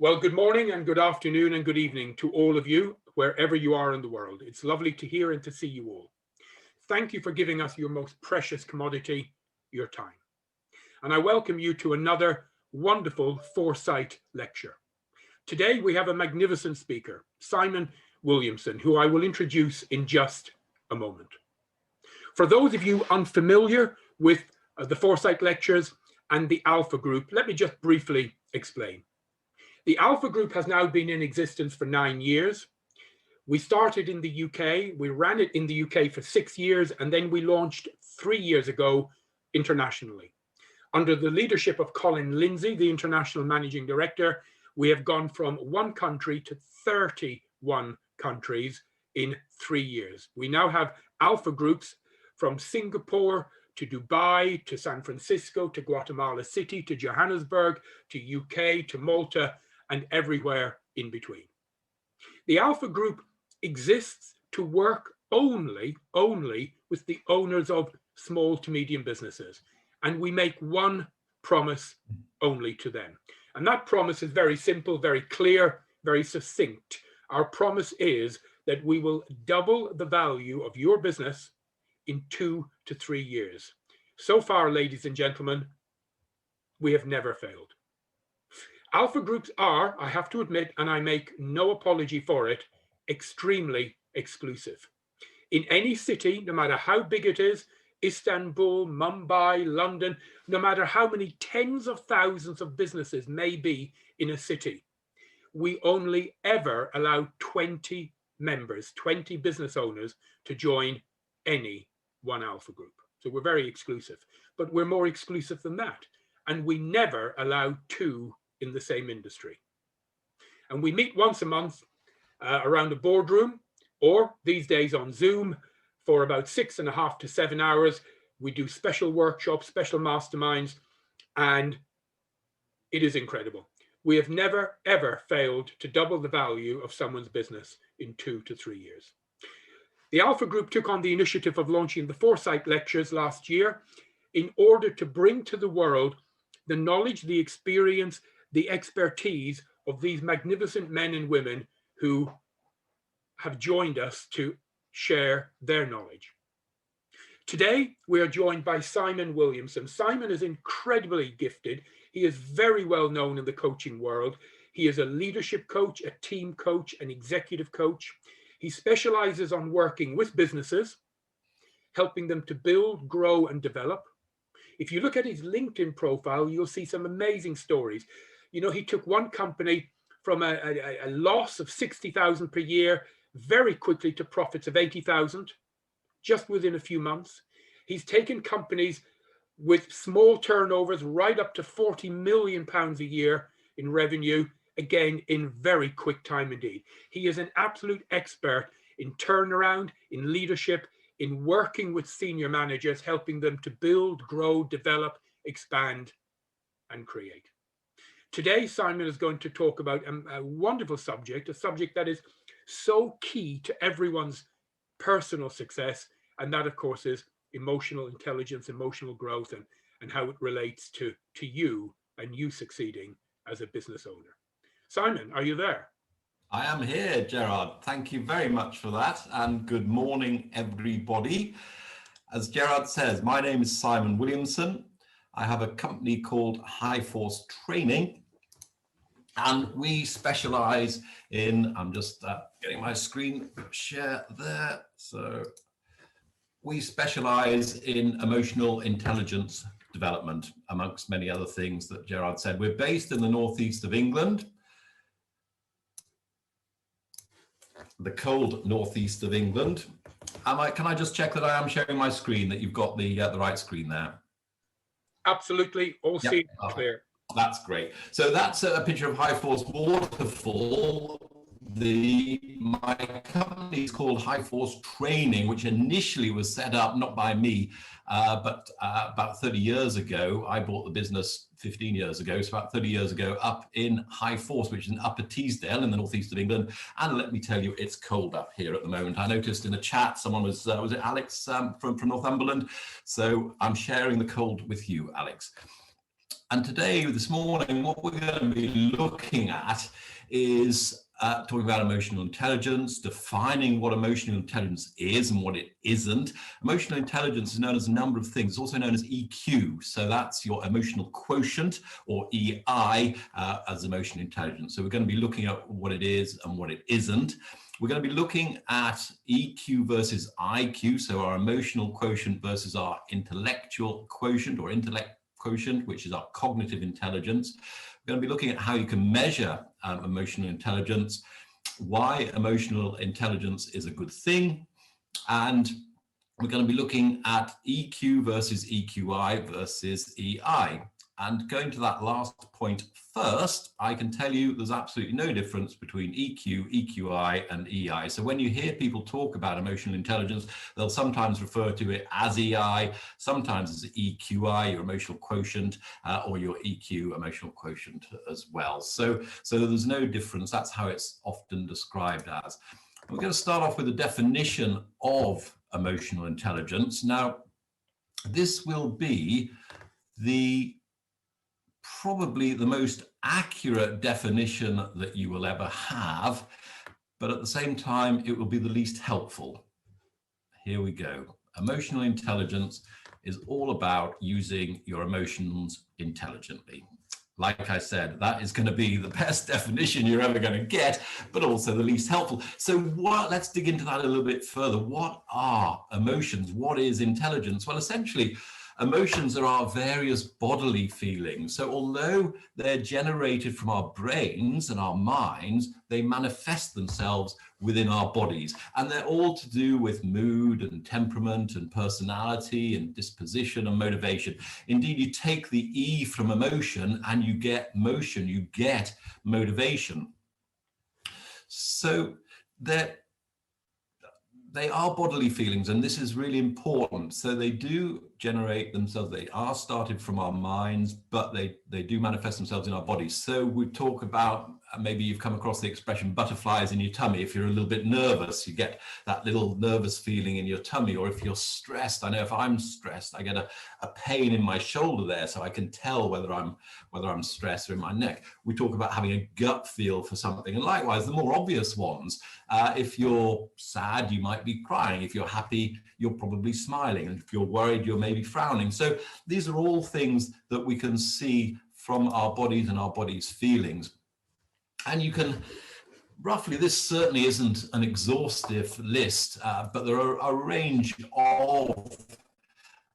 Well, good morning and good afternoon and good evening to all of you, wherever you are in the world. It's lovely to hear and to see you all. Thank you for giving us your most precious commodity, your time. And I welcome you to another wonderful Foresight Lecture. Today we have a magnificent speaker, Simon Williamson, who I will introduce in just a moment. For those of you unfamiliar with the Foresight Lectures and the Alpha Group, let me just briefly explain. The Alpha Group has now been in existence for 9 years. We started in the UK, we ran it in the UK for 6 years, and then we launched 3 years ago internationally. Under the leadership of Colin Lindsay, the International Managing Director, we have gone from 1 country to 31 countries in 3 years. We now have Alpha Groups from Singapore to Dubai, to San Francisco, to Guatemala City, to Johannesburg, to UK, to Malta, and everywhere in between. The Alpha Group exists to work only with the owners of small to medium businesses. And we make one promise only to them. And that promise is very simple, very clear, very succinct. Our promise is that we will double the value of your business in 2 to 3 years. So far, ladies and gentlemen, we have never failed. Alpha Groups are, I have to admit, and I make no apology for it, extremely exclusive. In any city, no matter how big it is, Istanbul, Mumbai, London, no matter how many tens of thousands of businesses may be in a city, we only ever allow 20 members, 20 business owners to join any one Alpha Group. So we're very exclusive, but we're more exclusive than that. And we never allow 2 in the same industry. And we meet once a month around a boardroom, or these days on Zoom, for about 6.5 to 7 hours. We do special workshops, special masterminds, and it is incredible. We have never, ever failed to double the value of someone's business in 2 to 3 years. The Alpha Group took on the initiative of launching the Foresight Lectures last year in order to bring to the world the knowledge, the experience, the expertise of these magnificent men and women who have joined us to share their knowledge. Today, we are joined by Simon Williamson. Simon is incredibly gifted. He is very well known in the coaching world. He is a leadership coach, a team coach, an executive coach. He specializes on working with businesses, helping them to build, grow, and develop. If you look at his LinkedIn profile, you'll see some amazing stories. You know, he took one company from a loss of 60,000 per year very quickly to profits of 80,000 just within a few months. He's taken companies with small turnovers right up to 40 million pounds a year in revenue, again, in very quick time indeed. He is an absolute expert in turnaround, in leadership, in working with senior managers, helping them to build, grow, develop, expand, and create. Today, Simon is going to talk about a wonderful subject, a subject that is so key to everyone's personal success, and that, of course, is emotional intelligence, emotional growth, and how it relates to you and you succeeding as a business owner. Simon, are you there? I am here, Gerard. Thank you very much for that, and good morning, everybody. As Gerard says, my name is Simon Williamson. I have a company called High Force Training, and we specialize in, I'm just getting my screen share there. So we specialize in emotional intelligence development, amongst many other things that Gerard said. We're based in the northeast of England, the cold northeast of England. Can I just check that I am sharing my screen, that you've got the right screen there? Absolutely, all seen clear. That's great. So that's a picture of High Force Waterfall. My company is called High Force Training, which initially was set up not by me, but about 30 years ago. I bought the business 15 years ago, so about 30 years ago, up in High Force, which is in Upper Teesdale in the northeast of England. And let me tell you, it's cold up here at the moment. I noticed in the chat someone was it Alex from Northumberland? So I'm sharing the cold with you, Alex. And today, this morning, what we're going to be looking at is talking about emotional intelligence, defining what emotional intelligence is and what it isn't. Emotional intelligence is known as a number of things. It's also known as EQ. So that's your emotional quotient, or EI, as emotional intelligence. So we're going to be looking at what it is and what it isn't. We're going to be looking at EQ versus IQ, so our emotional quotient versus our intellectual quotient, or intellect quotient, which is our cognitive intelligence. We're going to be looking at how you can measure emotional intelligence, why emotional intelligence is a good thing, and we're going to be looking at EQ versus EQI versus EI. And going to that last point first, I can tell you there's absolutely no difference between EQ, EQI, and EI. So when you hear people talk about emotional intelligence, they'll sometimes refer to it as EI, sometimes as EQI, your emotional quotient, or your EQ, emotional quotient as well. So there's no difference. That's how it's often described as. We're going to start off with a definition of emotional intelligence. Now, this will be probably the most accurate definition that you will ever have, but at the same time, it will be the least helpful. Here we go. Emotional intelligence is all about using your emotions intelligently. Like I said, that is going to be the best definition you're ever going to get, but also the least helpful. So let's dig into that a little bit further. What are emotions? What is intelligence? Well, essentially, emotions are our various bodily feelings. So although they're generated from our brains and our minds, they manifest themselves within our bodies. And they're all to do with mood and temperament and personality and disposition and motivation. Indeed, you take the E from emotion and you get motion, you get motivation. So they are bodily feelings, and this is really important. So they do generate themselves. They are started from our minds, but they do manifest themselves in our bodies. So we talk about, maybe you've come across the expression butterflies in your tummy. If you're a little bit nervous, you get that little nervous feeling in your tummy. Or if you're stressed, I know if I'm stressed, I get a pain in my shoulder there, so I can tell whether I'm stressed or in my neck. We talk about having a gut feel for something, and likewise the more obvious ones. If you're sad, you might be crying. If you're happy, you're probably smiling. And if you're worried, you're maybe frowning. So these are all things that we can see from our bodies and our bodies' feelings. And you can roughly, this certainly isn't an exhaustive list, but there are a range of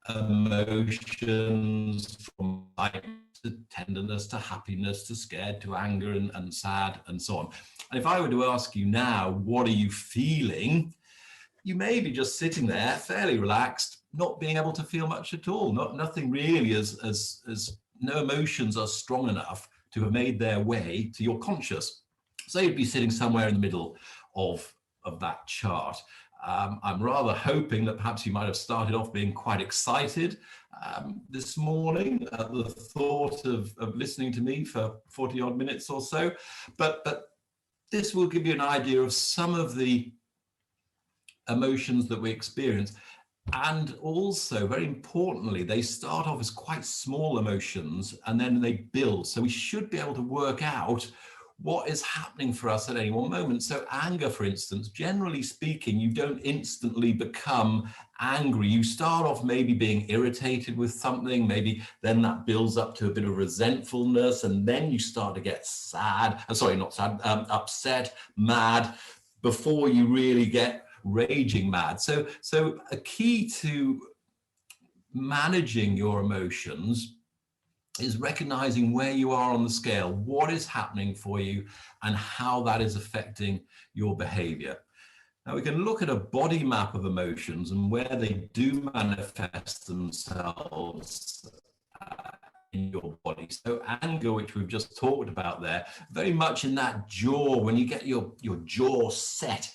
emotions, from light to tenderness to happiness to scared to anger and sad and so on. And if I were to ask you now, what are you feeling? You may be just sitting there fairly relaxed, not being able to feel much at all. Nothing really, as no emotions are strong enough to have made their way to your conscious. So you'd be sitting somewhere in the middle of that chart. I'm rather hoping that perhaps you might have started off being quite excited this morning at the thought of listening to me for 40 odd minutes or so. But this will give you an idea of some of the emotions that we experience. And also, very importantly, they start off as quite small emotions and then they build. So we should be able to work out what is happening for us at any one moment. So anger, for instance, generally speaking, you don't instantly become angry. You start off maybe being irritated with something, maybe then that builds up to a bit of resentfulness, and then you start to get sad, upset, mad, before you really get raging mad. So a key to managing your emotions is recognizing where you are on the scale, what is happening for you, and how that is affecting your behavior. Now we can look at a body map of emotions and where they do manifest themselves in your body. So anger, which we've just talked about there, very much in that jaw, when you get your jaw set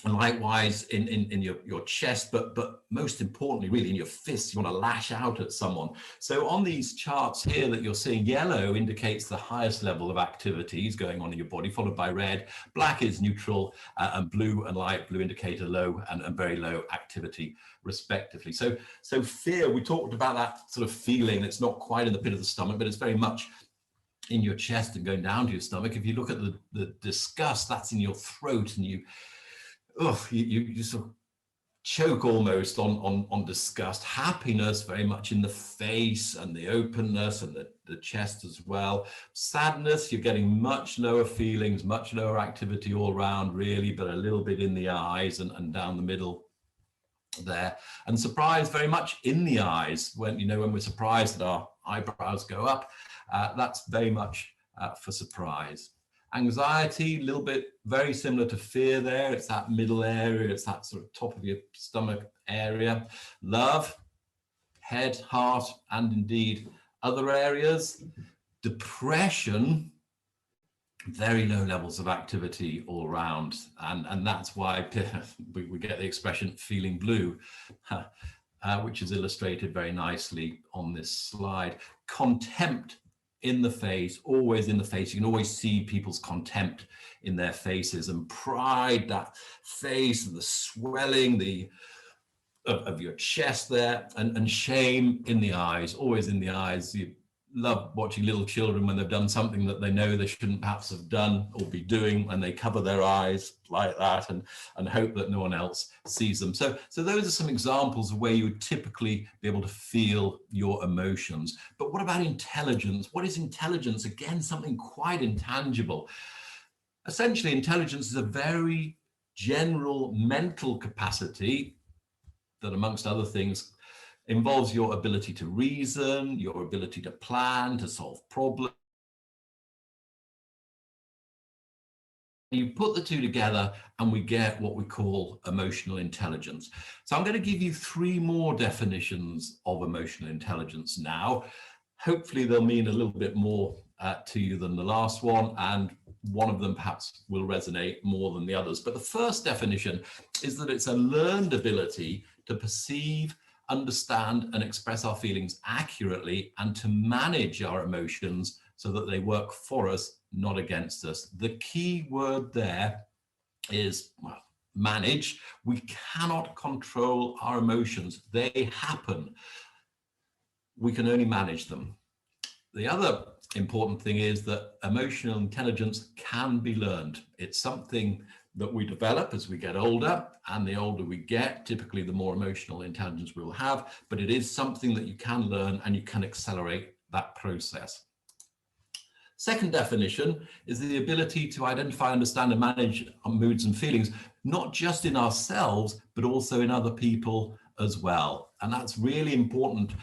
And likewise in your chest, but most importantly, really in your fists, you want to lash out at someone. So on these charts here that you're seeing, yellow indicates the highest level of activities going on in your body, followed by red. Black is neutral, and blue and light blue indicate a low and very low activity, respectively. So fear, we talked about that sort of feeling. It's not quite in the pit of the stomach, but it's very much in your chest and going down to your stomach. If you look at the disgust, that's in your throat, and you sort of choke almost on disgust. Happiness very much in the face and the openness and the chest as well. Sadness, you're getting much lower feelings, much lower activity all around really, but a little bit in the eyes and down the middle there. And surprise, very much in the eyes. When we're surprised that our eyebrows go up, that's very much for surprise. Anxiety, a little bit very similar to fear there. It's that middle area, it's that sort of top of your stomach area. Love, head, heart, and indeed other areas. Depression, very low levels of activity all around. And that's why we get the expression feeling blue, which is illustrated very nicely on this slide. Contempt, in the face, always in the face. You can always see people's contempt in their faces, and pride, that face and the swelling of your chest there, and shame in the eyes, always in the eyes. You love watching little children when they've done something that they know they shouldn't perhaps have done or be doing, and they cover their eyes like that and hope that no one else sees them. So those are some examples of where you would typically be able to feel your emotions. But what about intelligence? What is intelligence? Again, something quite intangible. Essentially, intelligence is a very general mental capacity that, amongst other things, involves your ability to reason, your ability to plan, to solve problems. You put the two together and we get what we call emotional intelligence. So I'm going to give you 3 more definitions of emotional intelligence now. Hopefully they'll mean a little bit more to you than the last one, and one of them perhaps will resonate more than the others. But the first definition is that it's a learned ability to perceive, understand, and express our feelings accurately, and to manage our emotions so that they work for us, not against us. The key word there is, well, manage. We cannot control our emotions. They happen. We can only manage them. The other important thing is that emotional intelligence can be learned. It's something that we develop as we get older, and the older we get, typically the more emotional intelligence we will have, but it is something that you can learn and you can accelerate that process. Second definition is the ability to identify, understand, and manage our moods and feelings, not just in ourselves, but also in other people as well. And that's really important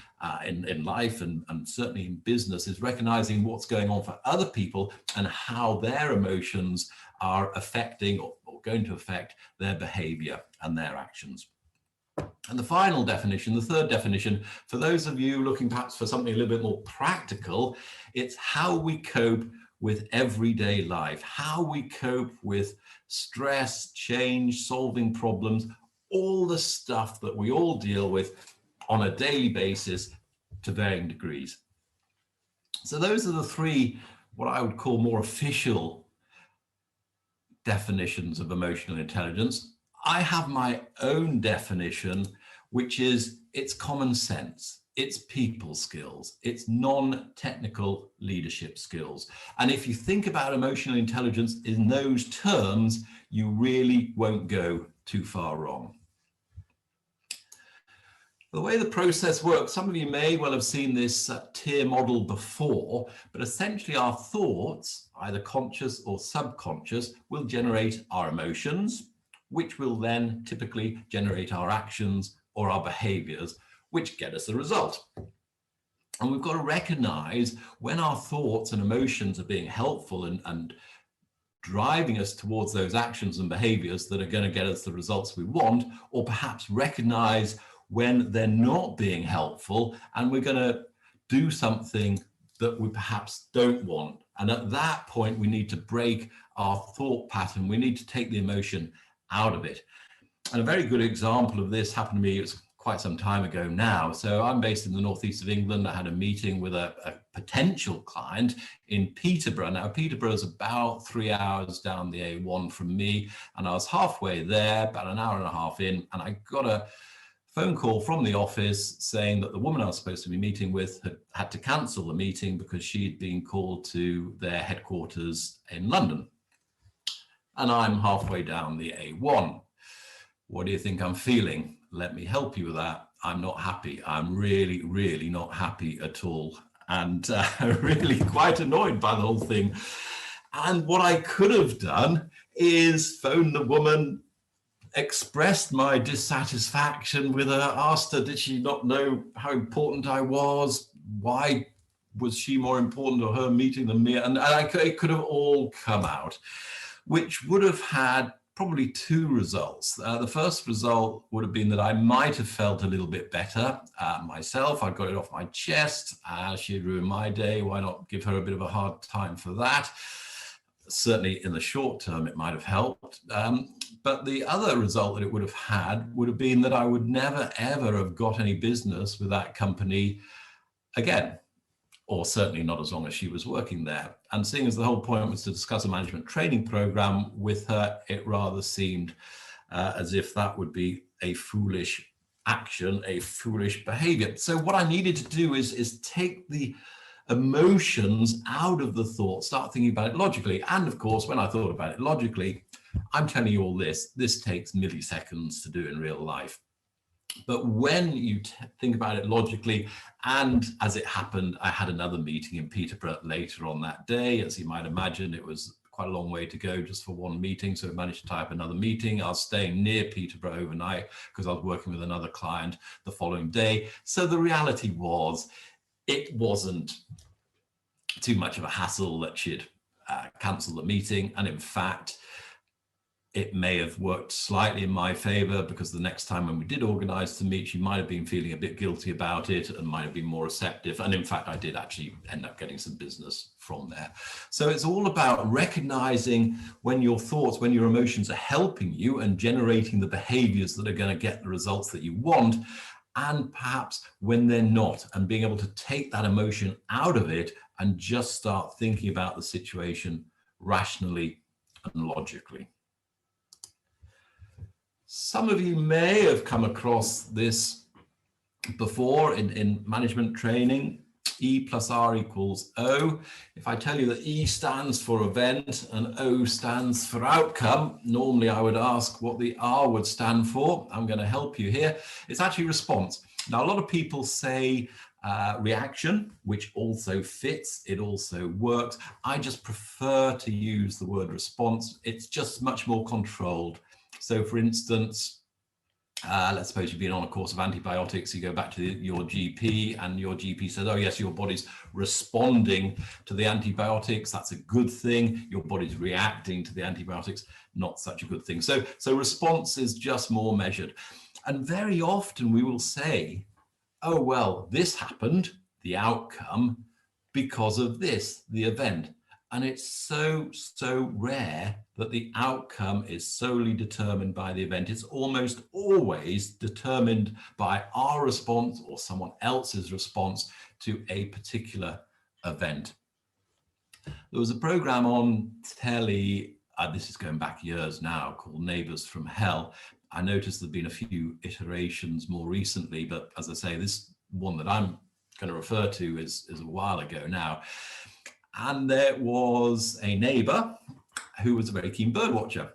in life and certainly in business, is recognizing what's going on for other people and how their emotions are affecting or going to affect their behavior and their actions. And the final definition, the third definition, for those of you looking perhaps for something a little bit more practical, it's how we cope with everyday life, how we cope with stress, change, solving problems, all the stuff that we all deal with on a daily basis to varying degrees. So those are the 3, what I would call more official definitions of emotional intelligence. I have my own definition, which is it's common sense, it's people skills, it's non-technical leadership skills. And if you think about emotional intelligence in those terms, you really won't go too far wrong. The way the process works, some of you may well have seen this tier model before, but essentially our thoughts, either conscious or subconscious, will generate our emotions, which will then typically generate our actions or our behaviors, which get us the result. And we've got to recognize when our thoughts and emotions are being helpful and driving us towards those actions and behaviors that are going to get us the results we want, or perhaps recognize when they're not being helpful and we're going to do something that we perhaps don't want. And at that point, we need to break our thought pattern. We need to take the emotion out of it. And a very good example of this happened to me, it's quite some time ago now. So I'm based in the northeast of England. I had a meeting with a potential client in Peterborough. Now, Peterborough is about 3 hours down the A1 from me, and I was halfway there, about an hour and a half in, and I got a phone call from the office saying that the woman I was supposed to be meeting with had to cancel the meeting because she'd been called to their headquarters in London. And I'm halfway down the A1. What do you think I'm feeling? Let me help you with that. I'm not happy. I'm really, really not happy at all. And really quite annoyed by the whole thing. And what I could have done is phone the woman, expressed my dissatisfaction with her, asked her, did she not know how important I was? Why was she more important to her meeting than me? And it could have all come out, which would have had probably two results. The first result would have been that I might have felt a little bit better myself. I got it off my chest. She'd ruined my day. Why not give her a bit of a hard time for that? Certainly in the short term, it might have helped. But the other result that it would have had would have been that I would never, ever have got any business with that company again, or certainly not as long as she was working there. And seeing as the whole point was to discuss a management training program with her, it rather seemed as if that would be a foolish action, a foolish behavior. So what I needed to do is take the emotions out of the thought, start thinking about it logically. And of course, when I thought about it logically, I'm telling you all this takes milliseconds to do in real life. But when you think about it logically, and as it happened, I had another meeting in Peterborough later on that day. As you might imagine, it was quite a long way to go just for one meeting. So I managed to tie up another meeting. I was staying near Peterborough overnight because I was working with another client the following day. So the reality was, it wasn't too much of a hassle that she'd cancel the meeting. And in fact, it may have worked slightly in my favor because the next time when we did organize to meet, she might have been feeling a bit guilty about it and might have been more receptive. And in fact, I did actually end up getting some business from there. So it's all about recognizing when your thoughts, when your emotions are helping you and generating the behaviors that are going to get the results that you want, and perhaps when they're not, and being able to take that emotion out of it and just start thinking about the situation rationally and logically. Some of you may have come across this before in management training. E plus R equals O. If I tell you that E stands for event and O stands for outcome, normally I would ask what the R would stand for. I'm going to help you here. It's actually response. Now, a lot of people say reaction, which also fits, it also works. I just prefer to use the word response. It's just much more controlled. So for instance, let's suppose you've been on a course of antibiotics, you go back to your GP and your GP says, oh yes, your body's responding to the antibiotics. That's a good thing. Your body's reacting to the antibiotics, not such a good thing. So response is just more measured. And very often we will say, oh, well, this happened, the outcome, because of this, the event. And it's so rare that the outcome is solely determined by the event. It's almost always determined by our response or someone else's response to a particular event. There was a program on telly, this is going back years now, called Neighbours from Hell. I noticed there've been a few iterations more recently, but as I say, this one that I'm going to refer to is a while ago now. And there was a neighbor who was a very keen bird watcher.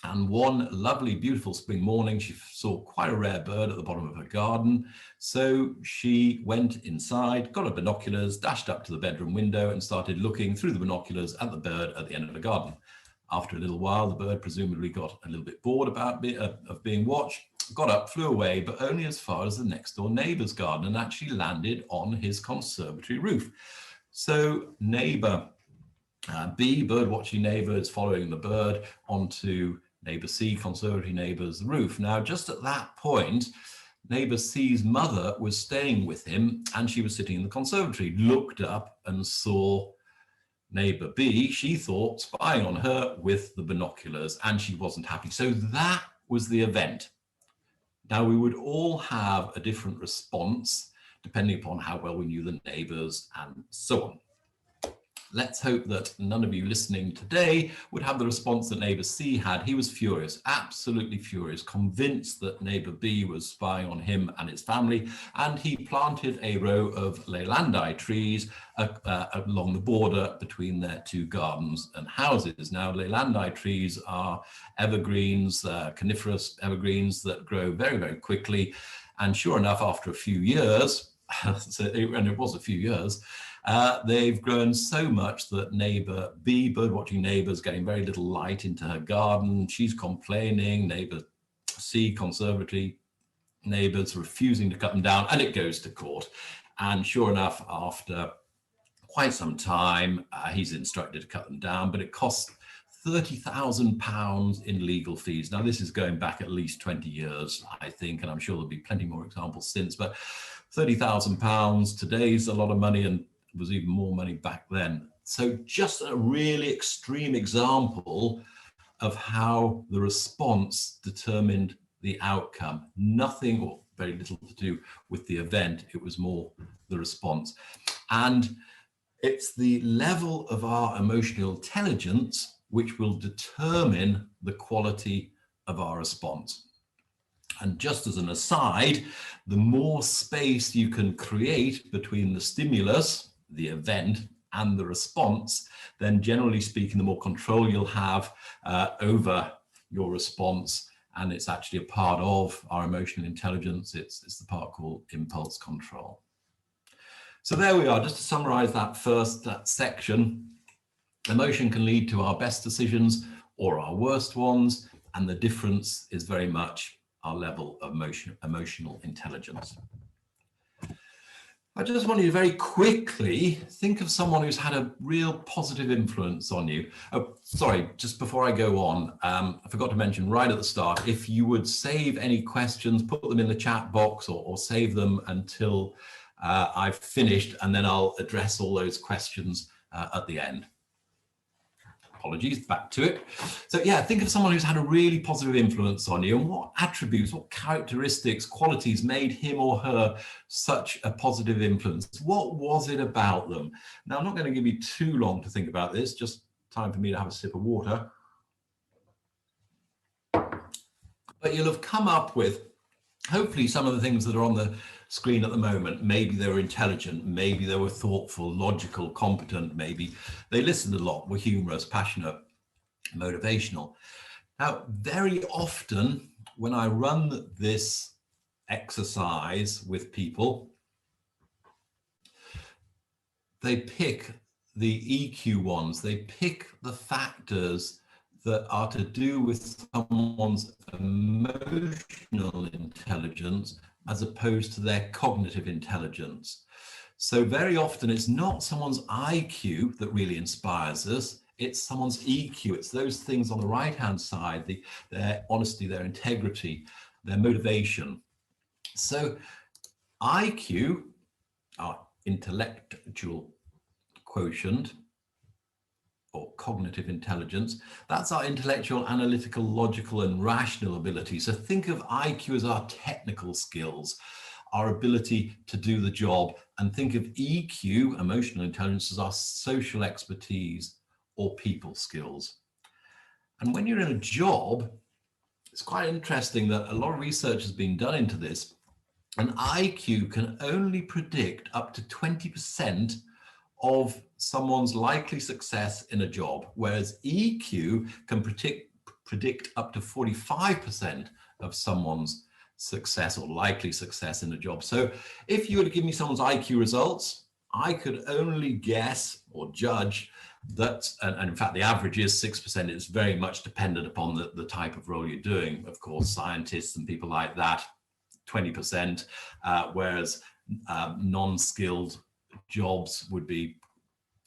And one lovely, beautiful spring morning, she saw quite a rare bird at the bottom of her garden. So she went inside, got her binoculars, dashed up to the bedroom window and started looking through the binoculars at the bird at the end of the garden. After a little while, the bird presumably got a little bit bored of being watched, got up, flew away, but only as far as the next door neighbor's garden and actually landed on his conservatory roof. So neighbor B, bird watching neighbor, is following the bird onto neighbor C, conservatory neighbor's roof. Now, just at that point, neighbor C's mother was staying with him and she was sitting in the conservatory, looked up and saw neighbor B, she thought, spying on her with the binoculars, and she wasn't happy. So that was the event. Now, we would all have a different response depending upon how well we knew the neighbors and so on. Let's hope that none of you listening today would have the response that neighbor C had. He was furious, absolutely furious, convinced that neighbor B was spying on him and his family, and he planted a row of Leylandi trees along the border between their two gardens and houses. Now, Leylandi trees are evergreens, coniferous evergreens that grow very, very quickly. And sure enough, after a few years, and it was a few years, they've grown so much that neighbor B, birdwatching neighbors, getting very little light into her garden. She's complaining. Neighbor C, conservatory neighbors, refusing to cut them down, and it goes to court. And sure enough, after quite some time, he's instructed to cut them down, but it costs £30,000 in legal fees. Now, this is going back at least 20 years, I think, and I'm sure there'll be plenty more examples since, but £30,000 today's a lot of money, and was even more money back then. So just a really extreme example of how the response determined the outcome. Nothing or very little to do with the event. It was more the response. And it's the level of our emotional intelligence which will determine the quality of our response. And just as an aside, the more space you can create between the stimulus, the event, and the response, then generally speaking, the more control you'll have over your response. And it's actually a part of our emotional intelligence. It's the part called impulse control. So there we are, just to summarize that first section. Emotion can lead to our best decisions or our worst ones, and the difference is very much our level of emotional intelligence. I just want you to very quickly think of someone who's had a real positive influence on you. Oh, sorry, just before I go on, I forgot to mention right at the start, if you would save any questions, put them in the chat box or save them until I've finished, and then I'll address all those questions at the end. Apologies, back to it. So yeah, think of someone who's had a really positive influence on you, and what attributes, what characteristics, qualities made him or her such a positive influence. What was it about them? Now, I'm not going to give you too long to think about this, just time for me to have a sip of water. But you'll have come up with, hopefully, some of the things that are on the screen at the moment. Maybe they were intelligent, maybe they were thoughtful, logical, competent, maybe they listened a lot, were humorous, passionate, motivational. Now, very often when I run this exercise with people, they pick the EQ ones, they pick the factors that are to do with someone's emotional intelligence as opposed to their cognitive intelligence. So very often it's not someone's IQ that really inspires us, it's someone's EQ. It's those things on the right-hand side, their honesty, their integrity, their motivation. So IQ, our intellectual quotient, or cognitive intelligence, that's our intellectual, analytical, logical, and rational ability. So think of IQ as our technical skills, our ability to do the job, and think of EQ, emotional intelligence, as our social expertise or people skills. And when you're in a job, it's quite interesting that a lot of research has been done into this, and IQ can only predict up to 20% of someone's likely success in a job, whereas EQ can predict up to 45% of someone's success or likely success in a job. So if you were to give me someone's IQ results, I could only guess or judge that, and in fact the average is 6%. It's very much dependent upon the type of role you're doing. Of course, scientists and people like that, 20%, whereas non-skilled jobs would be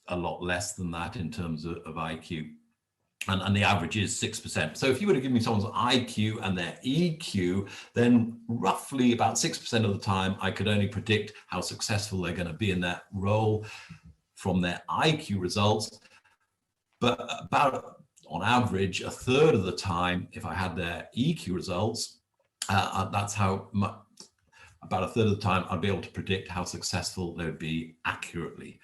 a lot less than that in terms of IQ, and the average is 6%. So if you were to give me someone's IQ and their EQ, then roughly about 6% of the time I could only predict how successful they're going to be in that role from their IQ results, But about, on average, a third of the time, if I had their EQ results, that's how much, about a third of the time, I'd be able to predict how successful they would be accurately.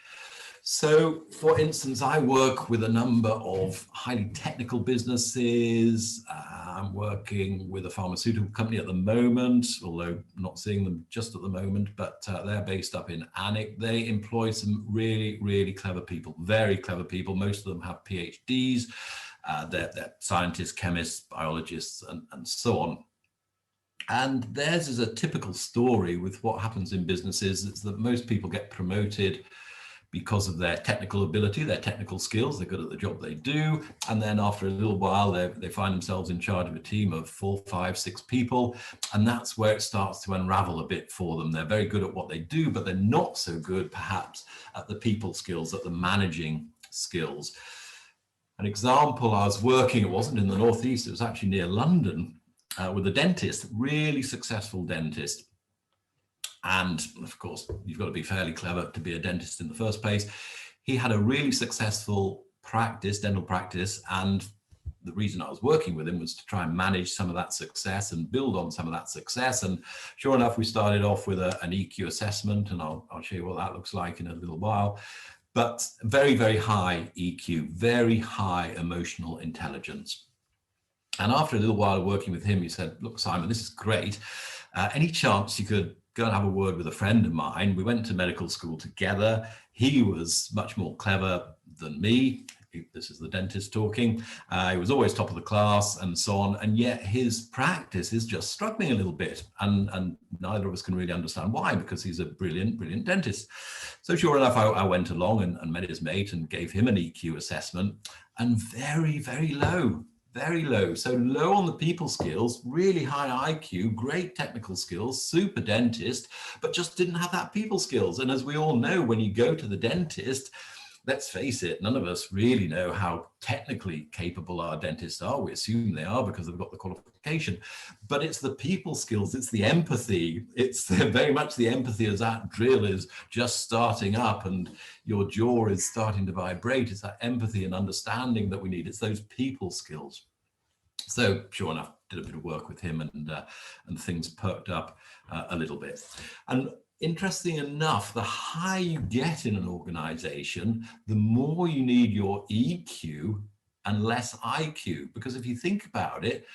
So, for instance, I work with a number of highly technical businesses. I'm working with a pharmaceutical company at the moment, although not seeing them just at the moment, but they're based up in Alnwick. They employ some really, really clever people, very clever people. Most of them have PhDs. They're scientists, chemists, biologists, and so on. And theirs is a typical story with what happens in businesses. It's that most people get promoted because of their technical ability, their technical skills. They're good at the job they do. And then after a little while, they find themselves in charge of a team of 4, 5, 6 people. And that's where it starts to unravel a bit for them. They're very good at what they do, but they're not so good perhaps at the people skills, at the managing skills. An example, I was working, it wasn't in the Northeast, it was actually near London, with a dentist, really successful dentist. And of course, you've got to be fairly clever to be a dentist in the first place. He had a really successful practice, dental practice, and the reason I was working with him was to try and manage some of that success and build on some of that success. And sure enough, we started off with an EQ assessment, and I'll show you what that looks like in a little while. But very, very high EQ, very high emotional intelligence. And after a little while of working with him, he said, look, Simon, this is great. Any chance you could go and have a word with a friend of mine? We went to medical school together. He was much more clever than me. This is the dentist talking. He was always top of the class and so on. And yet his practice is just struggling a little bit. And neither of us can really understand why, because he's a brilliant, brilliant dentist. So sure enough, I went along and met his mate and gave him an EQ assessment, and very, very low. Very low. So low on the people skills, really high IQ, great technical skills, super dentist, but just didn't have that people skills. And as we all know, when you go to the dentist, let's face it, none of us really know how technically capable our dentists are. We assume they are because they've got the qualification, but it's the people skills, it's the empathy. It's very much the empathy as that drill is just starting up and your jaw is starting to vibrate. It's that empathy and understanding that we need. It's those people skills. So sure enough, did a bit of work with him, and things perked up a little bit. And interesting enough, the higher you get in an organization, the more you need your EQ and less IQ. Because if you think about it,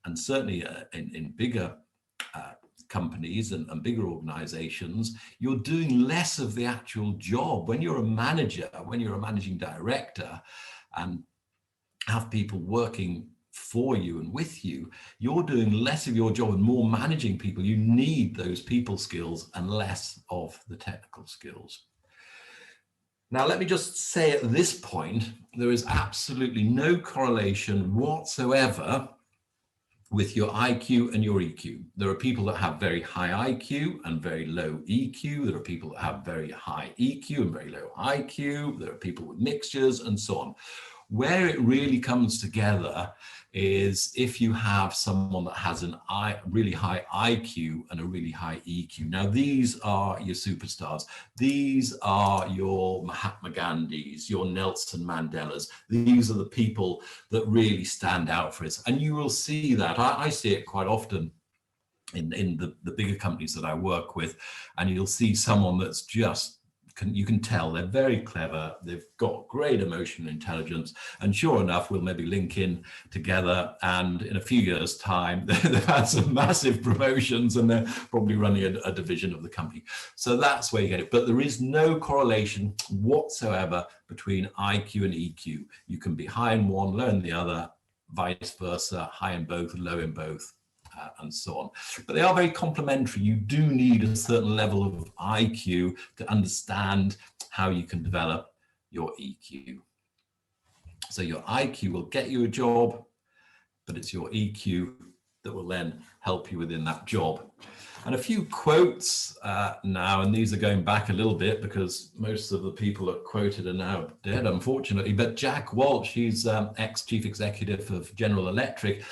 and certainly in bigger companies and bigger organizations, you're doing less of the actual job. When you're a manager, when you're a managing director and have people working for you and with you, you're doing less of your job and more managing people. You need those people skills and less of the technical skills. Now, let me just say at this point, there is absolutely no correlation whatsoever with your IQ and your EQ. There are people that have very high IQ and very low EQ. There are people that have very high EQ and very low IQ. There are people with mixtures and so on. Where it really comes together is if you have someone that has a really high IQ and a really high EQ. Now, these are your superstars. These are your Mahatma Gandhis, your Nelson Mandelas. These are the people that really stand out for us. And you will see that. I see it quite often in the bigger companies that I work with. And you'll see someone that's just, you can tell they're very clever, they've got great emotional intelligence, and sure enough, we'll maybe link in together, and in a few years' time, they've had some massive promotions and they're probably running a division of the company. So that's where you get it. But there is no correlation whatsoever between IQ and EQ. You can be high in one, low in the other, vice versa, high in both, low in both. And so on. But they are very complementary. You do need a certain level of IQ to understand how you can develop your EQ. So your IQ will get you a job, but it's your EQ that will then help you within that job. And a few quotes now, and these are going back a little bit because most of the people that quoted are now dead, unfortunately. But Jack Walsh, he's ex-chief executive of General Electric,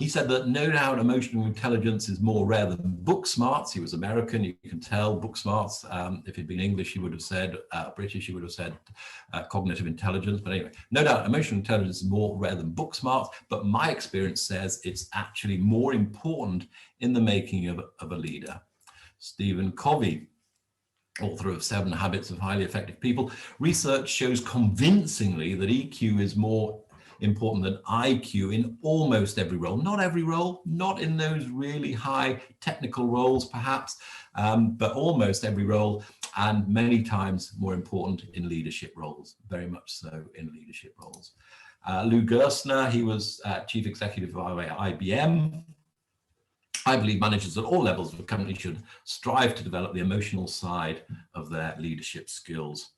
He said that no doubt emotional intelligence is more rare than book smarts. He was American, you can tell. Book smarts, if he'd been English, he would have said, British, he would have said cognitive intelligence. But anyway, no doubt emotional intelligence is more rare than book smarts, but my experience says it's actually more important in the making of a leader. Stephen Covey, author of 7 Habits of Highly Effective People, research shows convincingly that EQ is more important than IQ in almost every role. Not every role, not in those really high technical roles perhaps, but almost every role, and many times more important in leadership roles, very much so in leadership roles. Lou Gerstner, he was chief executive of IBM. I believe managers at all levels of a company should strive to develop the emotional side of their leadership skills.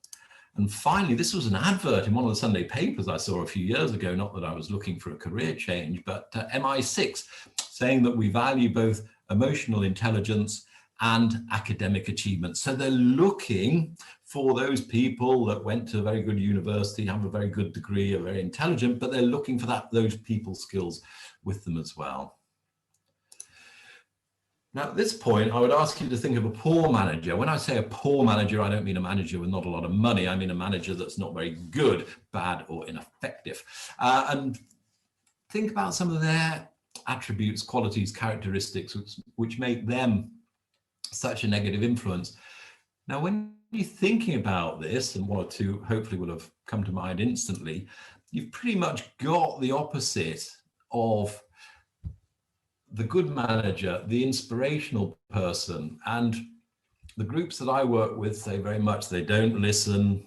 And finally, this was an advert in one of the Sunday papers I saw a few years ago, not that I was looking for a career change, but MI6 saying that we value both emotional intelligence and academic achievement. So they're looking for those people that went to a very good university, have a very good degree, are very intelligent, but they're looking for those people skills with them as well. Now, at this point, I would ask you to think of a poor manager. When I say a poor manager, I don't mean a manager with not a lot of money. I mean a manager that's not very good, bad, or ineffective. And think about some of their attributes, qualities, characteristics, which make them such a negative influence. Now, when you're thinking about this, and 1 or 2 hopefully will have come to mind instantly, you've pretty much got the opposite of the good manager, the inspirational person. And the groups that I work with say very much they don't listen,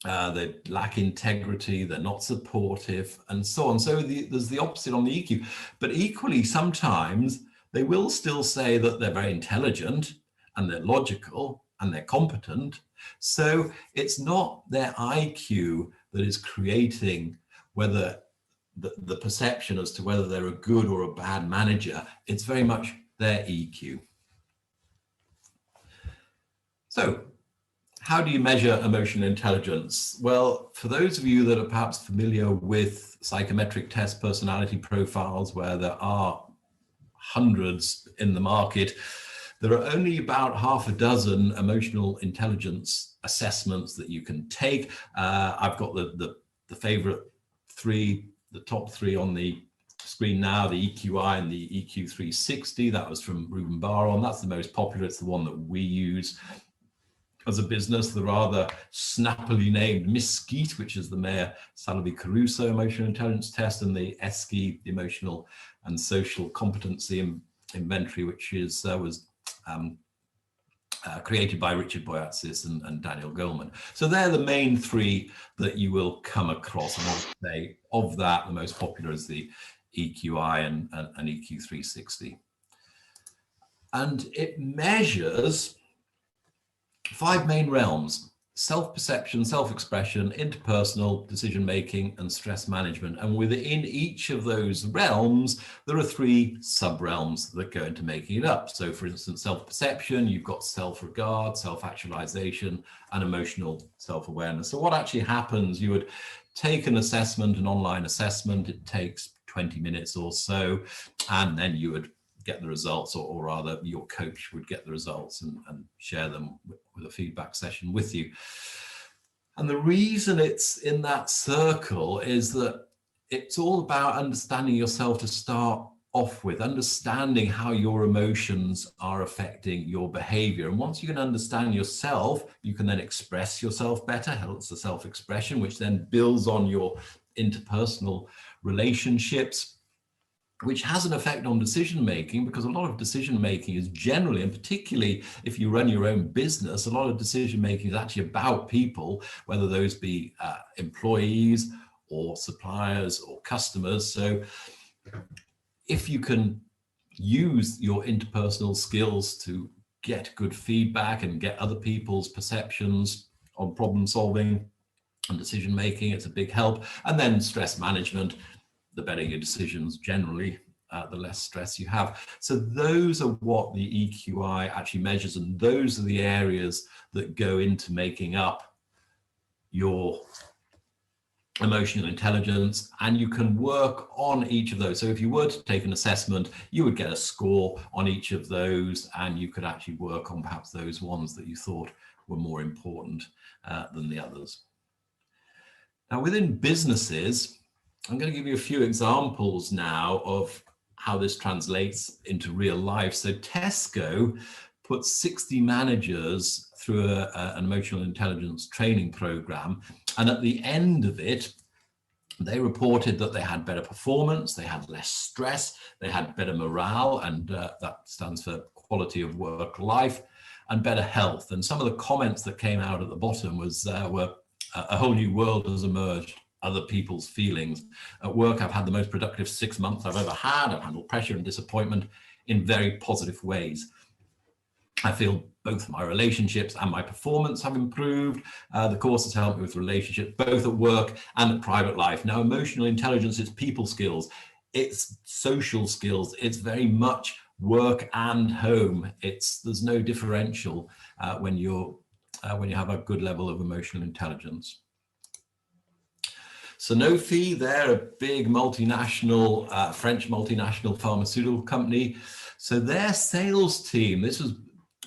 they lack integrity, they're not supportive, and so on. So there's the opposite on the EQ. But equally, sometimes they will still say that they're very intelligent and they're logical and they're competent. So it's not their IQ that is creating whether the perception as to whether they're a good or a bad manager. It's very much their EQ. So how do you measure emotional intelligence? Well, for those of you that are perhaps familiar with psychometric test personality profiles, where there are hundreds in the market, there are only about half a dozen emotional intelligence assessments that you can take. I've got the favorite 3, the top 3 on the screen now, the EQI and the EQ360. That was from Ruben Baron. That's the most popular. It's the one that we use as a business. The rather snappily named MISCEAT, which is the Mayor Salavi Caruso emotional intelligence test, and the ESCI, the emotional and social competency inventory, which is was created by Richard Boyatzis and Daniel Goleman. So they're the main 3 that you will come across. And I would say of that, the most popular is the EQI and EQ360. And it measures 5 main realms: self-perception, self-expression, interpersonal, decision-making, and stress management. And within each of those realms, there are 3 sub-realms that go into making it up. So for instance, self-perception, you've got self-regard, self-actualization, and emotional self-awareness. So what actually happens, you would take an assessment, an online assessment. It takes 20 minutes or so, and then you would get the results, or rather your coach would get the results and share them with a feedback session with you. And the reason it's in that circle is that it's all about understanding yourself to start off with, understanding how your emotions are affecting your behavior. And once you can understand yourself, you can then express yourself better, hence the self-expression, which then builds on your interpersonal relationships, which has an effect on decision making, because a lot of decision making is generally, and particularly if you run your own business, a lot of decision making is actually about people, whether those be employees or suppliers or customers. So if you can use your interpersonal skills to get good feedback and get other people's perceptions on problem solving and decision making, it's a big help. And then stress management. The better your decisions generally, the less stress you have. So those are what the EQI actually measures, and those are the areas that go into making up your emotional intelligence, and you can work on each of those. So if you were to take an assessment, you would get a score on each of those, and you could actually work on perhaps those ones that you thought were more important than the others. Now, within businesses, I'm going to give you a few examples now of how this translates into real life. So Tesco put 60 managers through an emotional intelligence training program. And at the end of it, they reported that they had better performance, they had less stress, they had better morale, and that stands for quality of work life, and better health. And some of the comments that came out at the bottom were a whole new world has emerged, other people's feelings. At work, I've had the most productive 6 months I've ever had. I've handled pressure and disappointment in very positive ways. I feel both my relationships and my performance have improved. The course has helped me with relationships, both at work and at private life. Now, emotional intelligence is people skills, it's social skills, it's very much work and home. There's no differential when you have a good level of emotional intelligence. Sanofi, they're a big multinational, French multinational pharmaceutical company. So their sales team, this was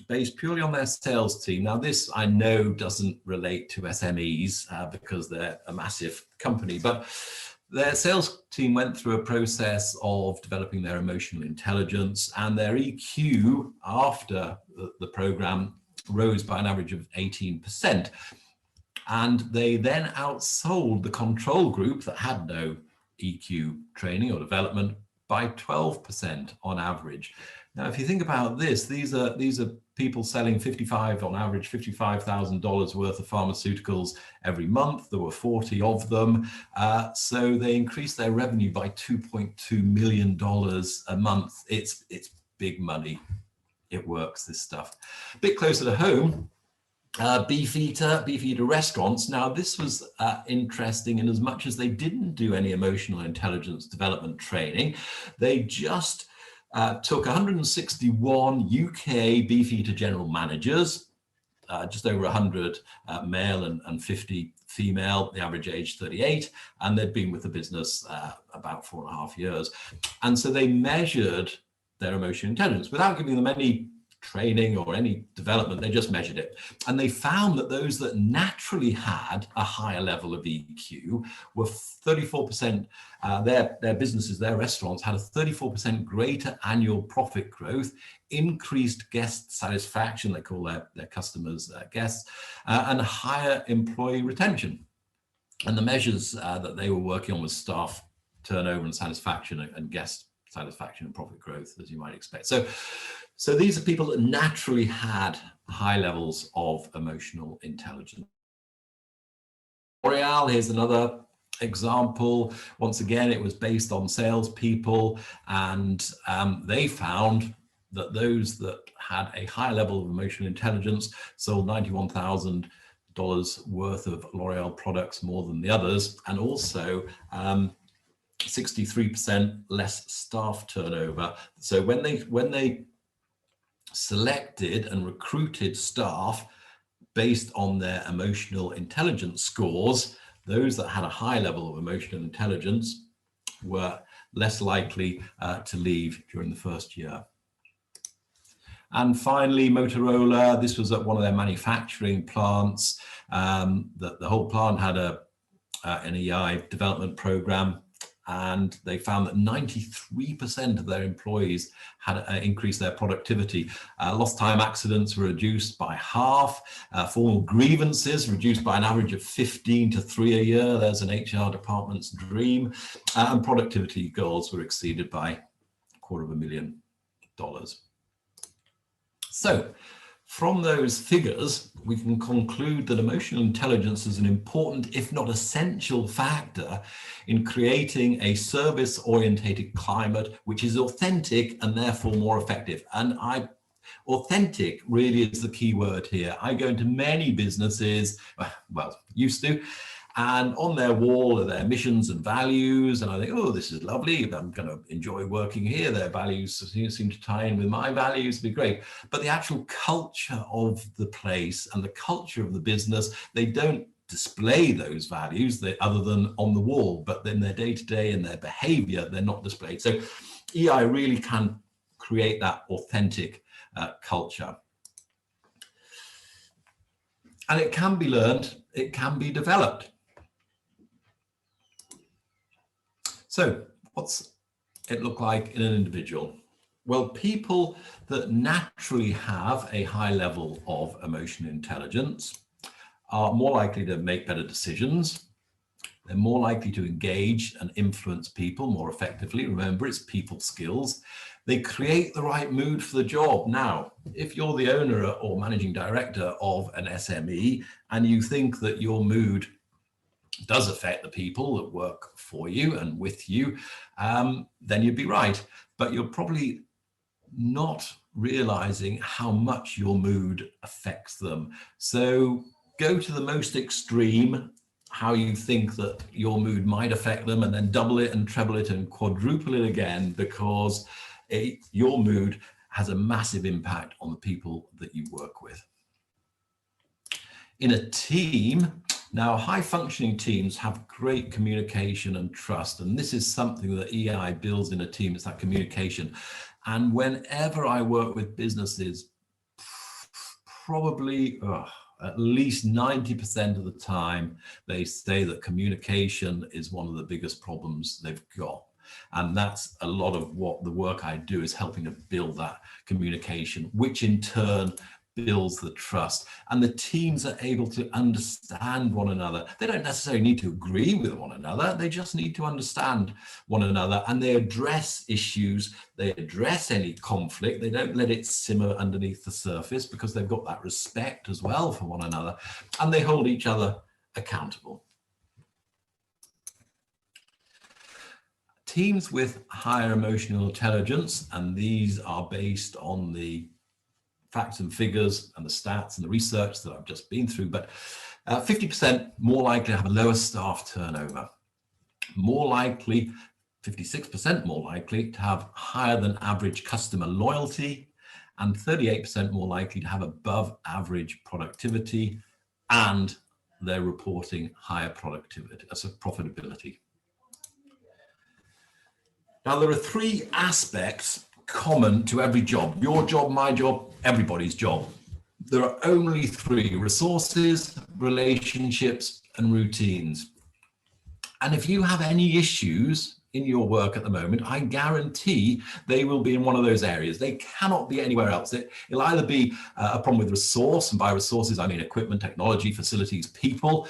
based purely on their sales team. Now, this I know doesn't relate to SMEs because they're a massive company, but their sales team went through a process of developing their emotional intelligence, and their EQ after the program rose by an average of 18%. And they then outsold the control group that had no EQ training or development by 12% on average. Now, if you think about this, these are people selling on average $55,000 worth of pharmaceuticals every month. There were 40 of them. So they increased their revenue by $2.2 million a month. It's big money. It works, this stuff. A bit closer to home, Beefeater restaurants. Now, this was interesting in as much as they didn't do any emotional intelligence development training. They just took 161 UK Beefeater general managers, just over 100 male and 50 female, the average age 38, and they'd been with the business about 4.5 years. And so they measured their emotional intelligence without giving them any training or any development. They just measured it, and they found that those that naturally had a higher level of EQ were 34%. Their businesses, their restaurants, had a 34% greater annual profit growth, increased guest satisfaction, they call their customers guests, and higher employee retention. And the measures that they were working on was staff turnover and satisfaction, and guest satisfaction and profit growth, as you might expect. So these are people that naturally had high levels of emotional intelligence. L'Oreal, here's another example. Once again, it was based on salespeople, and they found that those that had a high level of emotional intelligence sold $91,000 worth of L'Oreal products more than the others, and also 63% less staff turnover. So when they selected and recruited staff based on their emotional intelligence scores, those that had a high level of emotional intelligence were less likely to leave during the first year. And finally, Motorola, this was at one of their manufacturing plants. The whole plant had an EI development program, and they found that 93% of their employees had increased their productivity. Lost time accidents were reduced by half, formal grievances reduced by an average of 15 to 3 a year. There's an HR department's dream. And productivity goals were exceeded by $250,000. So, from those figures, we can conclude that emotional intelligence is an important, if not essential, factor in creating a service-orientated climate which is authentic and therefore more effective. And authentic really is the key word here. I go into many businesses, well, used to, and on their wall are their missions and values, and I think, oh, this is lovely, I'm going to enjoy working here. Their values seem to tie in with my values, it'd be great. But the actual culture of the place and the culture of the business, they don't display those values other than on the wall, but then their day-to-day and their behavior, they're not displayed. So EI really can create that authentic culture. And it can be learned, it can be developed. So what's it look like in an individual? Well, people that naturally have a high level of emotional intelligence are more likely to make better decisions. They're more likely to engage and influence people more effectively. Remember, it's people skills. They create the right mood for the job. Now, if you're the owner or managing director of an SME and you think that your mood does affect the people that work for you and with you, then you'd be right. But you're probably not realizing how much your mood affects them. So go to the most extreme, how you think that your mood might affect them, and then double it and treble it and quadruple it again, because your mood has a massive impact on the people that you work with. In a team, now high functioning teams have great communication and trust, and this is something that EI builds in a team. It's that communication. And whenever I work with businesses, probably at least 90% of the time, they say that communication is one of the biggest problems they've got. And that's a lot of what the work I do, is helping to build that communication, which in turn builds the trust. And the teams are able to understand one another. They don't necessarily need to agree with one another. They just need to understand one another, and they address issues. They address any conflict. They don't let it simmer underneath the surface, because they've got that respect as well for one another, and they hold each other accountable. Teams with higher emotional intelligence, and these are based on the facts and figures and the stats and the research that I've just been through, but 50% more likely to have a lower staff turnover, more likely, 56% more likely to have higher than average customer loyalty, and 38% more likely to have above average productivity, and they're reporting higher productivity, so profitability. Now, there are three aspects common to every job: your job, my job, everybody's job. There are only three: resources, relationships, and routines. And if you have any issues in your work at the moment, I guarantee they will be in one of those areas. They cannot be anywhere else. It'll either be a problem with resource, and by resources I mean equipment, technology, facilities, people.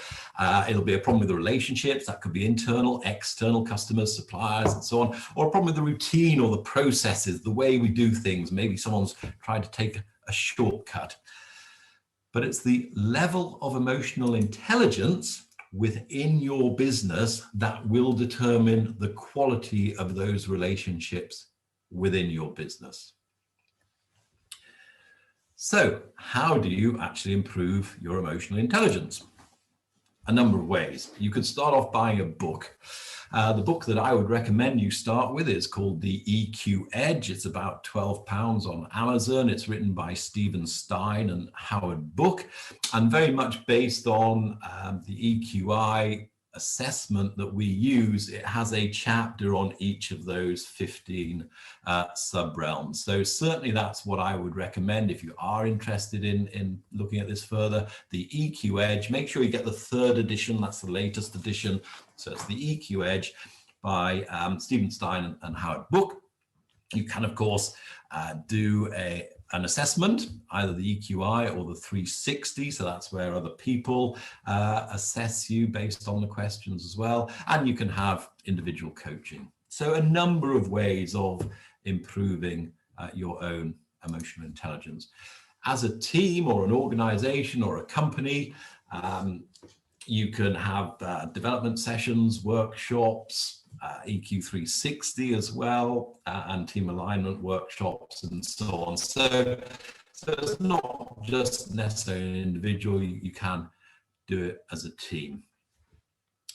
It'll be a problem with the relationships. That could be internal, external, customers, suppliers, and so on. Or a problem with the routine or the processes, the way we do things. Maybe someone's tried to take a shortcut. But it's the level of emotional intelligence within your business that will determine the quality of those relationships within your business. So how do you actually improve your emotional intelligence? A number of ways. You could start off buying a book. The book that I would recommend you start with is called The EQ Edge. It's about £12 on Amazon. It's written by Stephen Stein and Howard Book, and very much based on the EQI assessment that we use. It has a chapter on each of those 15 sub-realms. So certainly that's what I would recommend if you are interested in looking at this further. The EQ Edge, make sure you get the 3rd edition. That's the latest edition. So it's the EQ Edge by Stephen Stein and Howard Book. You can, of course, do an assessment, either the EQI or the 360. So that's where other people assess you based on the questions as well. And you can have individual coaching. So a number of ways of improving your own emotional intelligence. As a team or an organization or a company, you can have development sessions, workshops, EQ 360 as well, and team alignment workshops and so on. So it's not just necessarily an individual, you can do it as a team.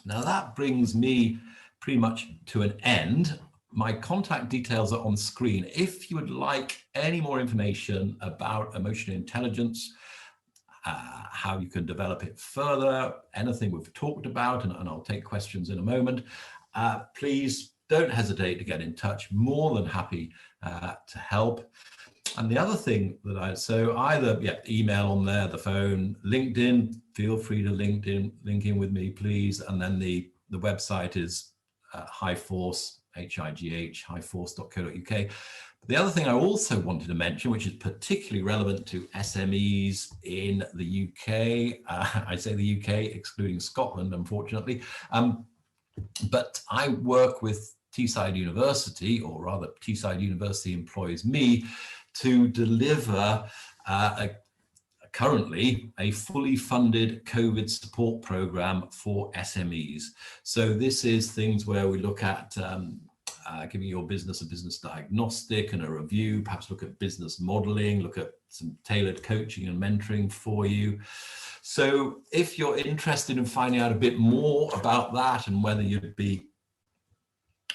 Now that brings me pretty much to an end. My contact details are on screen. If you would like any more information about emotional intelligence, how you can develop it further, anything we've talked about, and I'll take questions in a moment, please don't hesitate to get in touch. More than happy to help. And the other thing that so either email on there, the phone, LinkedIn, feel free to link in with me, please. And then the website is highforce, HIGH, highforce.co.uk. The other thing I also wanted to mention, which is particularly relevant to SMEs in the UK, I say the UK, excluding Scotland, unfortunately, but I work with Teesside University, or rather Teesside University employs me to deliver currently a fully funded COVID support program for SMEs. So this is things where we look at giving your business a business diagnostic and a review, perhaps look at business modeling, look at some tailored coaching and mentoring for you. So if you're interested in finding out a bit more about that and whether you'd be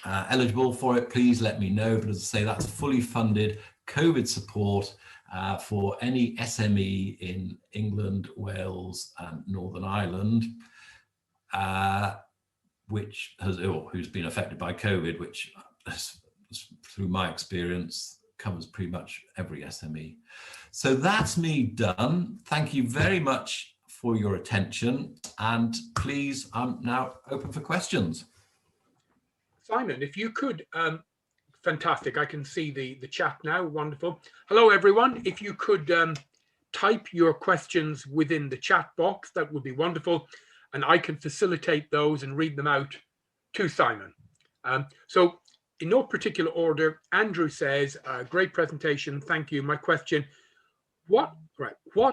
eligible for it, please let me know. But as I say, that's fully funded COVID support for any SME in England, Wales and Northern Ireland, who's been affected by COVID, which through my experience covers pretty much every SME. So that's me done. Thank you very much for your attention, and please, I'm now open for questions. Simon, if you could, fantastic. I can see the chat now. Wonderful. Hello, everyone. If you could type your questions within the chat box, that would be wonderful. And I can facilitate those and read them out to Simon. So in no particular order, Andrew says, great presentation. Thank you. My question, what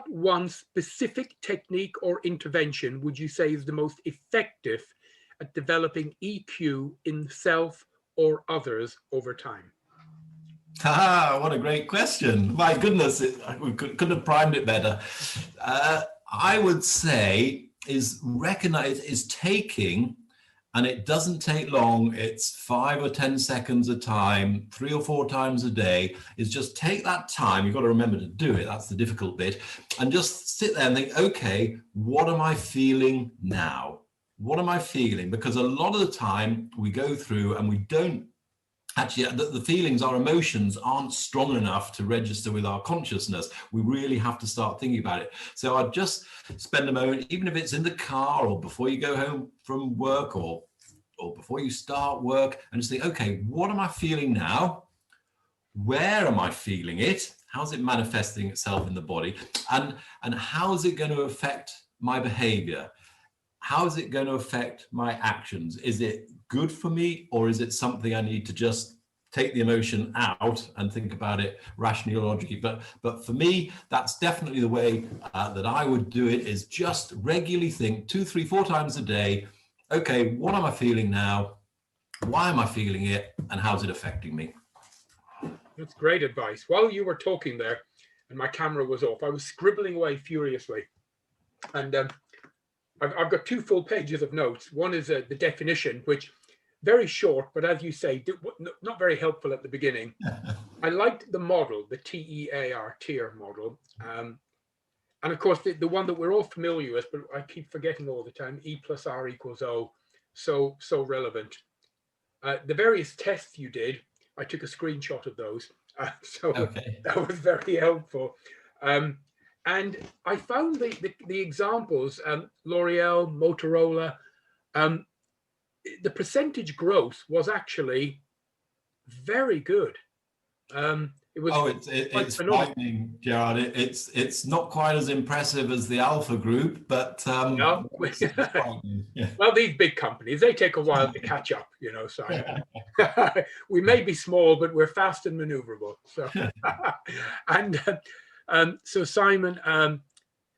one specific technique or intervention would you say is the most effective at developing EQ in self or others over time? What a great question. My goodness, we couldn't have primed it better. I would say is taking, and it doesn't take long, it's 5 or 10 seconds a time, 3 or 4 times a day, is just take that time. You've got to remember to do it. That's the difficult bit. And just sit there and think, okay, what am I feeling now? What am I feeling? Because a lot of the time we go through and we don't actually, the feelings, our emotions aren't strong enough to register with our consciousness. We really have to start thinking about it. So I'd just spend a moment, even if it's in the car or before you go home from work or before you start work, and just think, okay, what am I feeling now? Where am I feeling it? How's it manifesting itself in the body? And how is it going to affect my behavior? How is it going to affect my actions? Is it good for me, or is it something I need to just take the emotion out and think about it rationally or logically? But for me, that's definitely the way that I would do it, is just regularly think 2, 3, 4 times a day. Okay, what am I feeling now? Why am I feeling it? And how's it affecting me? That's great advice. While you were talking there and my camera was off, I was scribbling away furiously. And I've got 2 full pages of notes. One is the definition, which very short, but as you say, not very helpful at the beginning. I liked the model, the TEAR model. And of course, the one that we're all familiar with, but I keep forgetting all the time, E plus R equals O, so relevant. The various tests you did, I took a screenshot of those. Okay. That was very helpful. And I found the examples, L'Oreal, Motorola, the percentage growth was actually very good. It was it's frightening, Gerard. It's not quite as impressive as the Alpha Group, but no. Yeah. Well, these big companies, they take a while to catch up, you know. So we may be small, but we're fast and maneuverable. So and so Simon,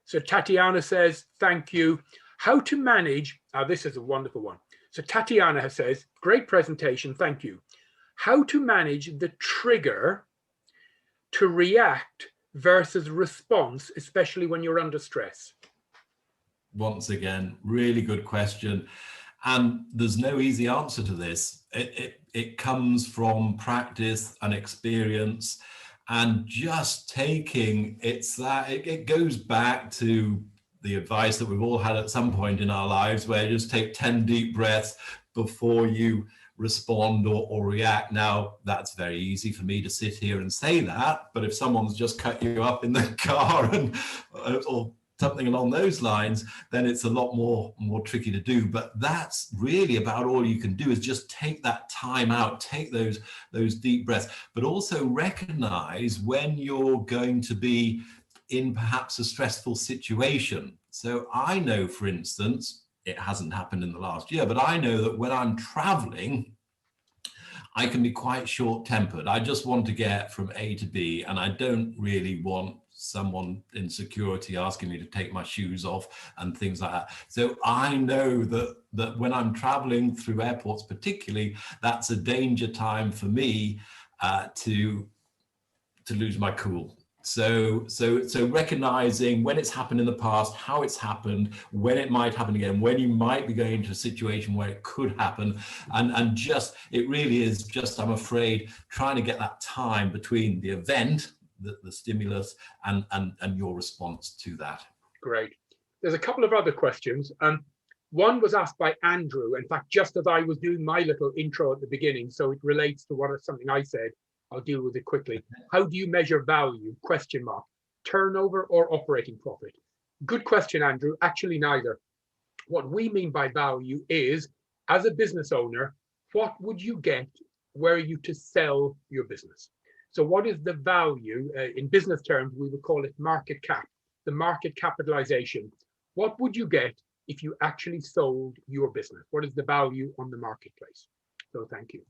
so Tatiana says, thank you. How to manage, this is a wonderful one. So Tatiana says, great presentation, thank you. How to manage the trigger to react versus response, especially when you're under stress? Once again, really good question. And there's no easy answer to this. It comes from practice and experience. and just taking, it goes back to the advice that we've all had at some point in our lives, where you just take 10 deep breaths before you respond or react. Now, that's very easy for me to sit here and say that, but if someone's just cut you up in the car and or something along those lines, then it's a lot more tricky to do. But that's really about all you can do, is just take that time out, take those deep breaths, but also recognize when you're going to be in perhaps a stressful situation. So I know, for instance, it hasn't happened in the last year, but I know that when I'm traveling, I can be quite short-tempered. I just want to get from A to B, and I don't really want someone in security asking me to take my shoes off and things like that. So I know that when I'm traveling through airports particularly, that's a danger time for me to lose my cool. So recognizing when it's happened in the past, how it's happened, when it might happen again, when you might be going into a situation where it could happen, and just, it really is just, I'm afraid, trying to get that time between the event, the stimulus, and your response to that. Great. There's a couple of other questions. One was asked by Andrew, in fact, just as I was doing my little intro at the beginning, so it relates to something I said. I'll deal with it quickly. How do you measure value? ? Turnover or operating profit? Good question, Andrew. Actually, neither. What we mean by value is, as a business owner, what would you get were you to sell your business? So what is the value? In business terms, we would call it market cap, the market capitalization. What would you get if you actually sold your business? What is the value on the marketplace? So thank you.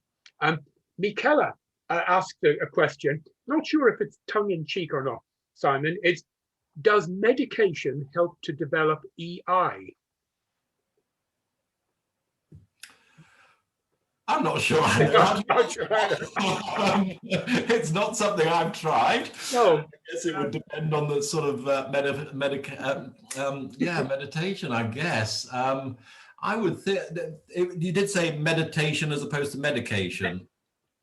Michela asked a question, not sure if it's tongue-in-cheek or not, Simon. It's, does medication help to develop EI? I'm not sure. I'm not sure either. It's not something I've tried. No. I guess it would depend on the sort of meditation, I guess. I would think you did say meditation as opposed to medication.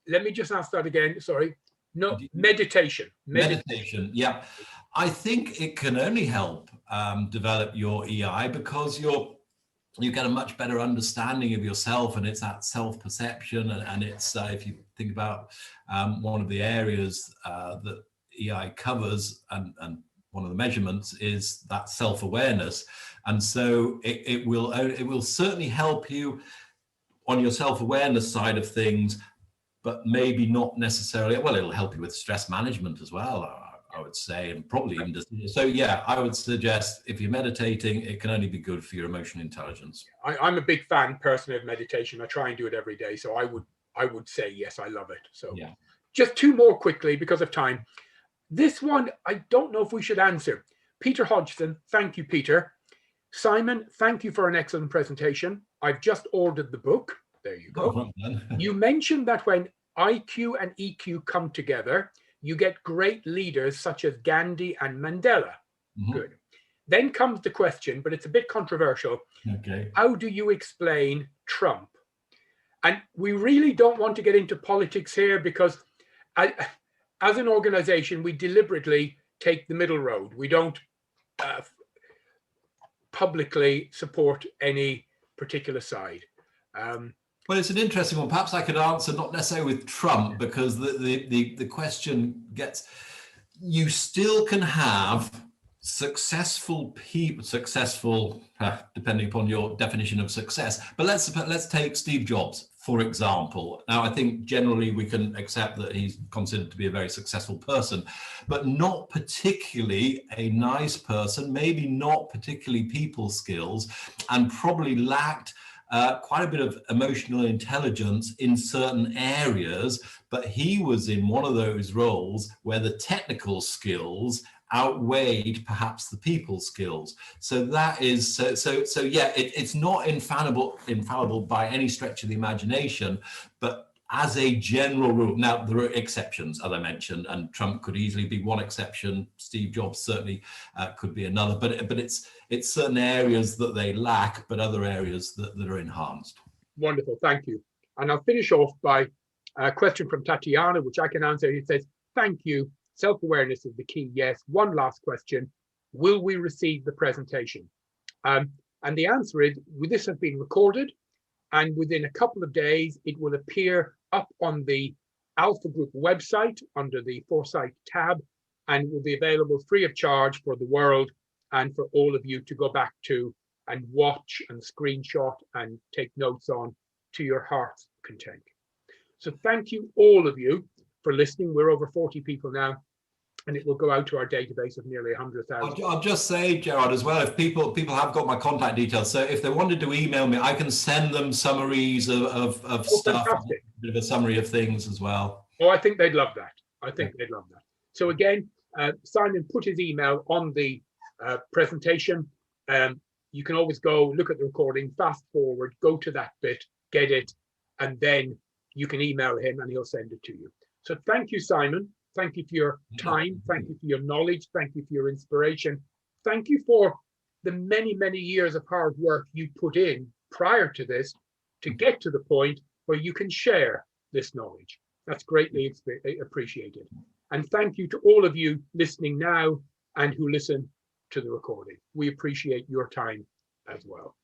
Let me just ask that again. Sorry. No, meditation. Meditation. Yeah. I think it can only help develop your EI, because you get a much better understanding of yourself, and it's that self-perception, and it's if you think about one of the areas that EI covers, and one of the measurements is that self-awareness, and so it will certainly help you on your self-awareness side of things, but maybe not necessarily. Well, it'll help you with stress management as well, I would say, and probably even so. Yeah, I would suggest if you're meditating, it can only be good for your emotional intelligence. I'm a big fan personally of meditation. I try and do it every day, so I would say yes, I love it. So yeah. Just two more quickly because of time. This one I don't know if we should answer. Peter Hodgson, thank you, Peter. Simon, thank you for an excellent presentation. I've just ordered the book. There you go. Oh, well, you mentioned that when IQ and EQ come together, you get great leaders such as Gandhi and Mandela. Mm-hmm. Good. Then comes the question, but it's a bit controversial. Okay. How do you explain Trump? And we really don't want to get into politics here, because as an organization, we deliberately take the middle road. We don't publicly support any particular side. Well, it's an interesting one. Perhaps I could answer not necessarily with Trump, because the question gets, you still can have successful people, depending upon your definition of success. But let's take Steve Jobs, for example. Now, I think generally we can accept that he's considered to be a very successful person, but not particularly a nice person, maybe not particularly people skills, and probably lacked quite a bit of emotional intelligence in certain areas, but he was in one of those roles where the technical skills outweighed perhaps the people skills. So that is so yeah, it's not infallible by any stretch of the imagination, but as a general rule. Now, there are exceptions, as I mentioned, and Trump could easily be one exception. Steve Jobs certainly could be another, but it's certain areas that they lack, but other areas that are enhanced. Wonderful, thank you. And I'll finish off by a question from Tatiana, which I can answer. It says, thank you, Self-awareness is the key, yes. One last question, will we receive the presentation? And the answer is, this has been recorded, and within a couple of days, it will appear up on the Alpha Group website under the Foresight tab, and will be available free of charge for the world and for all of you to go back to and watch and screenshot and take notes on to your heart's content. So thank you, all of you, for listening. We're over 40 people now, and it will go out to our database of nearly 100,000. I'll just say, Gerard, as well, if people have got my contact details, so if they wanted to email me, I can send them summaries of stuff, fantastic. a bit of a summary of things as well. Oh, I think they'd love that. I think they'd love that. So again, Simon put his email on the presentation. You can always go look at the recording, fast forward, go to that bit, get it, and then you can email him and he'll send it to you. So thank you, Simon. Thank you for your time. Thank you for your knowledge. Thank you for your inspiration. Thank you for the many, many years of hard work you put in prior to this to get to the point where you can share this knowledge. That's greatly appreciated. And thank you to all of you listening now and who listen to the recording. We appreciate your time as well.